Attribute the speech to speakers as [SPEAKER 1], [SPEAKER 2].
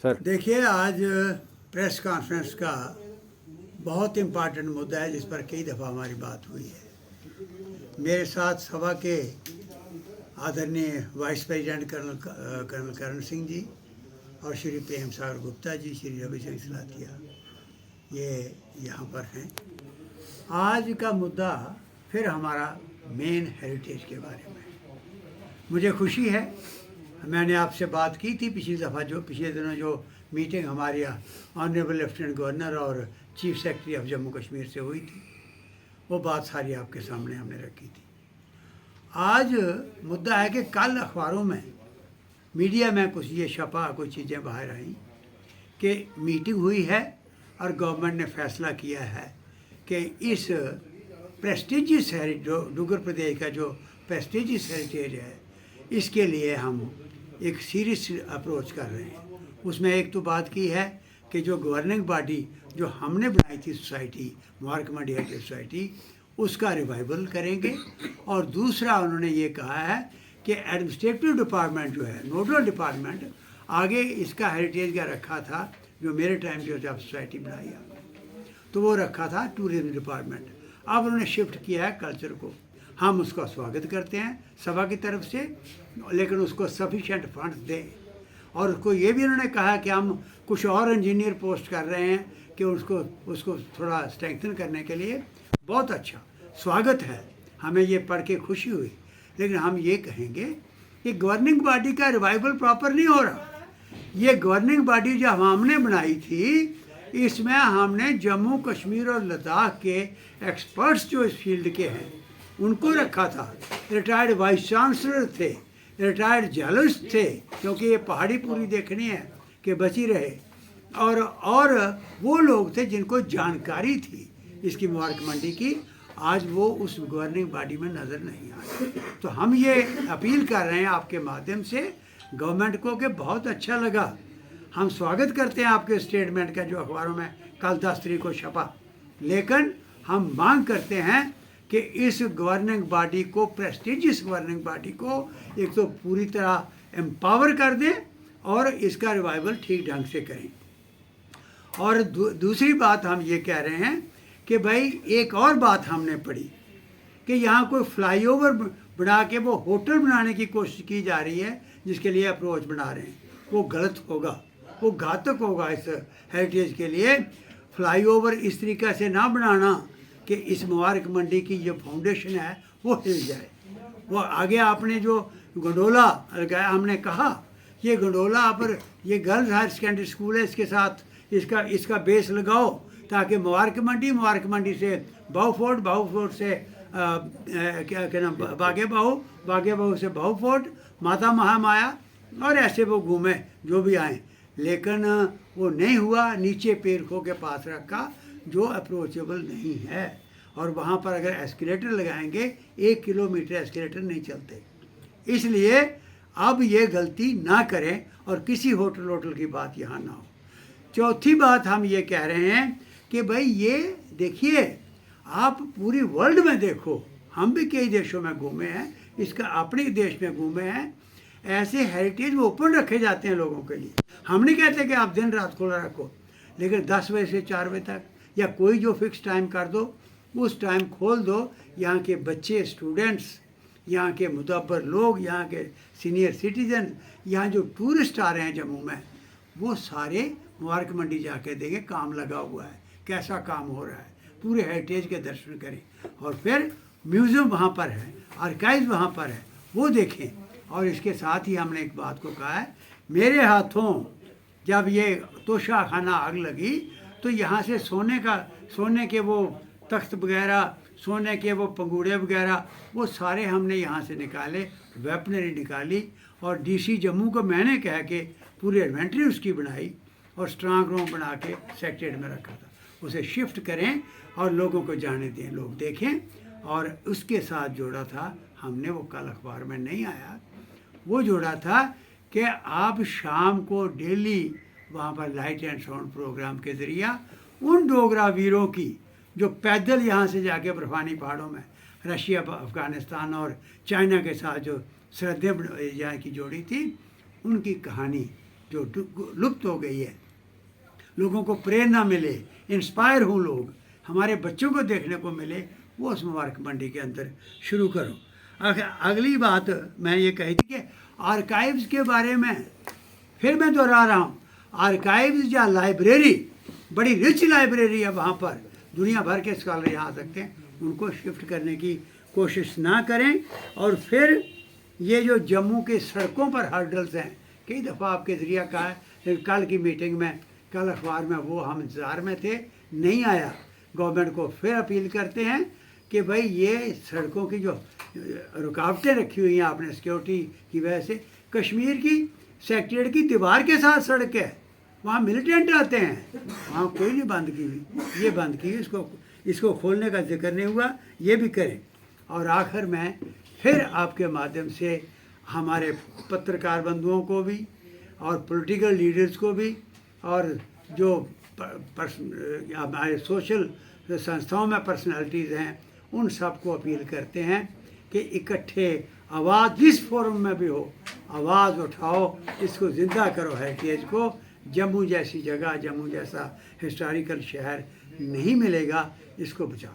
[SPEAKER 1] Sir.
[SPEAKER 2] देखिए, आज press conference का बहुत इम्पॉर्टेंट मुद्दा है जिस पर कई दफ़ा हमारी बात हुई है। मेरे साथ सभा के आदरणीय vice president colonel Karan Singh ji और श्री प्रेम सागर गुप्ता जी, श्री रवि सिंह सलाथिया, ये यहाँ पर हैं। आज का मुद्दा फिर हमारा मेन हेरिटेज के बारे में। मुझे खुशी है, मैंने आपसे बात की थी पिछले दिनों जो मीटिंग हमारी ऑनरेबल लेफ्टिनेंट गवर्नर और chief secretary of Jammu Kashmir से हुई थी, वो बात सारी आपके सामने हमने रखी थी। आज मुद्दा है कि कल अखबारों में, मीडिया में कुछ ये छपा, कुछ चीज़ें बाहर आई कि मीटिंग हुई है और गवर्नमेंट ने फैसला किया है कि इस प्रेस्टिजियस डुग्गर प्रदेश का जो प्रेस्टिजियस हेरिटेज है, इसके लिए हम एक सीरियस अप्रोच कर रहे हैं। उसमें एक तो बात की है कि जो गवर्निंग बॉडी जो हमने बनाई थी society, Mubarak Mandi heritage society, उसका रिवाइवल करेंगे। और दूसरा उन्होंने ये कहा है कि एडमिनिस्ट्रेटिव डिपार्टमेंट जो है, नोडल डिपार्टमेंट, आगे इसका हेरिटेज का रखा था, जो मेरे टाइम पे जब सोसाइटी बनाई है तो वो रखा था टूरिज्म डिपार्टमेंट। अब उन्होंने शिफ्ट किया है कल्चर को। हम उसका स्वागत करते हैं सभा की तरफ से, लेकिन उसको सफिशेंट फंड्स दें। और उसको ये भी उन्होंने कहा कि हम कुछ और इंजीनियर पोस्ट कर रहे हैं कि उसको थोड़ा स्ट्रेंथन करने के लिए। बहुत अच्छा, स्वागत है, हमें ये पढ़ के खुशी हुई। लेकिन हम ये कहेंगे कि गवर्निंग बॉडी का रिवाइवल प्रॉपर नहीं हो रहा। ये गवर्निंग बॉडी जो हमने बनाई थी, इसमें हमने जम्मू कश्मीर और लद्दाख के एक्सपर्ट्स जो इस फील्ड के हैं उनको रखा था। रिटायर्ड वाइस चांसलर थे, रिटायर्ड जर्नलिस्ट थे, क्योंकि ये पहाड़ी पूरी देखनी है कि बची रहे। और वो लोग थे जिनको जानकारी थी इसकी मुबारक मंडी की। आज वो उस गवर्निंग बॉडी में नज़र नहीं आ रहे। तो हम ये अपील कर रहे हैं आपके माध्यम से गवर्नमेंट को कि बहुत अच्छा लगा, हम स्वागत करते हैं आपके स्टेटमेंट का जो अखबारों में कल 10 तारीख को छपा, लेकिन हम मांग करते हैं कि इस गवर्निंग बॉडी को, प्रेस्टिजियस गवर्निंग बॉडी को, एक तो पूरी तरह एम्पावर कर दें और इसका रिवाइवल ठीक ढंग से करें। और दूसरी बात हम ये कह रहे हैं कि भाई, एक और बात हमने पढ़ी कि यहाँ कोई फ्लाईओवर बना के वो होटल बनाने की कोशिश की जा रही है, जिसके लिए अप्रोच बना रहे हैं। वो गलत होगा, वो घातक होगा इस हेरिटेज के लिए। फ्लाईओवर इस तरीक़े से ना बनाना कि इस मुबारक मंडी की जो फाउंडेशन है वो हिल जाए। वो आगे आपने जो गंडोला लगाया, हमने कहा ये गंडोला पर ये गर्ल्स हायर सेकेंडरी स्कूल है, इसके साथ इसका बेस लगाओ ताकि मुबारक मंडी से बाहू से क्या नाम, बागे बाहू से बाहू फोर्ट, माता महामाया, और ऐसे वो घूमे जो भी आए। लेकिन वो नहीं हुआ, नीचे पेरखों के पास रखा जो अप्रोचेबल नहीं है। और वहाँ पर अगर एस्केलेटर लगाएंगे, 1 किलोमीटर एस्केलेटर नहीं चलते। इसलिए अब ये गलती ना करें और किसी होटल की बात यहाँ ना हो। चौथी बात हम ये कह रहे हैं कि भाई, ये देखिए, आप पूरी वर्ल्ड में देखो, हम भी कई देशों में घूमे हैं, इसका अपने देश में घूमे हैं, ऐसे हेरिटेज ओपन रखे जाते हैं लोगों के लिए। हम नहीं कहते कि आप दिन रात खुला रखो, लेकिन 10 बजे से 4 बजे तक या कोई जो फिक्स टाइम कर दो, उस टाइम खोल दो। यहाँ के बच्चे, स्टूडेंट्स, यहाँ के मुतब्बर लोग, यहाँ के सीनियर सिटीजन, यहाँ जो टूरिस्ट आ रहे हैं जम्मू में, वो सारे मुबारक मंडी जाके देखें काम लगा हुआ है, कैसा काम हो रहा है, पूरे हेरिटेज के दर्शन करें। और फिर म्यूज़ियम वहाँ पर है, आर्काइव वहाँ पर है, वो देखें। और इसके साथ ही हमने एक बात को कहा है, मेरे हाथों जब ये तोशा खाना आग लगी तो यहाँ से सोने के वो तख्त वगैरह, सोने के वो पंगूड़े वगैरह, वो सारे हमने यहाँ से निकाले, वेपनरी निकाली। और डीसी जम्मू को मैंने कह के पूरी इन्वेंट्री उसकी बनाई और स्ट्रांग रूम बना के सेक्रेटरीट में रखा था। उसे शिफ्ट करें और लोगों को जाने दें, लोग देखें। और उसके साथ जोड़ा था हमने, वो कल अखबार में नहीं आया, वो जोड़ा था कि आप शाम को डेली वहाँ पर लाइट एंड साउंड प्रोग्राम के ज़रिया उन डोगरा वीरों की जो पैदल यहाँ से जाके बर्फानी पहाड़ों में रशिया, अफ़गानिस्तान और चाइना के साथ जो सरहदें यहाँ की जोड़ी थी, उनकी कहानी जो लुप्त हो गई है, लोगों को प्रेरणा मिले, इंस्पायर हों लोग, हमारे बच्चों को देखने को मिले, वो उस मुबारक मंडी के अंदर शुरू करो। अगली बात मैं ये कही थी कि आर्काइव्स के बारे में फिर मैं दोहरा रहा हूँ, आर्काइव्स या लाइब्रेरी, बड़ी रिच लाइब्रेरी है वहाँ पर, दुनिया भर के स्कॉलर यहाँ आ सकते हैं, उनको शिफ्ट करने की कोशिश ना करें। और फिर ये जो जम्मू के सड़कों पर हर्डल्स हैं, कई दफ़ा आपके ज़रिया कहा है, कल की मीटिंग में, कल अखबार में वो हम इंतज़ार में थे, नहीं आया। गवर्नमेंट को फिर अपील करते हैं कि भाई ये सड़कों की जो रुकावटें रखी हुई हैं आपने सिक्योरिटी की वजह से, कश्मीर की सेक्रेटरीट की दीवार के साथ सड़क है, वहाँ मिलिटेंट आते हैं, वहाँ कोई नहीं बंद की हुई, ये बंद की हुई, इसको खोलने का जिक्र नहीं हुआ, ये भी करें। और आखिर में फिर आपके माध्यम से हमारे पत्रकार बंधुओं को भी और पॉलिटिकल लीडर्स को भी और जो हमारे सोशल संस्थाओं में पर्सनालिटीज़ हैं, उन सब को अपील करते हैं कि इकट्ठे आवाज़ जिस फोरम में भी हो, आवाज़ उठाओ, इसको ज़िंदा करो, हेरिटेज को। जम्मू जैसी जगह, जम्मू जैसा हिस्टोरिकल शहर नहीं मिलेगा, इसको बचाओ।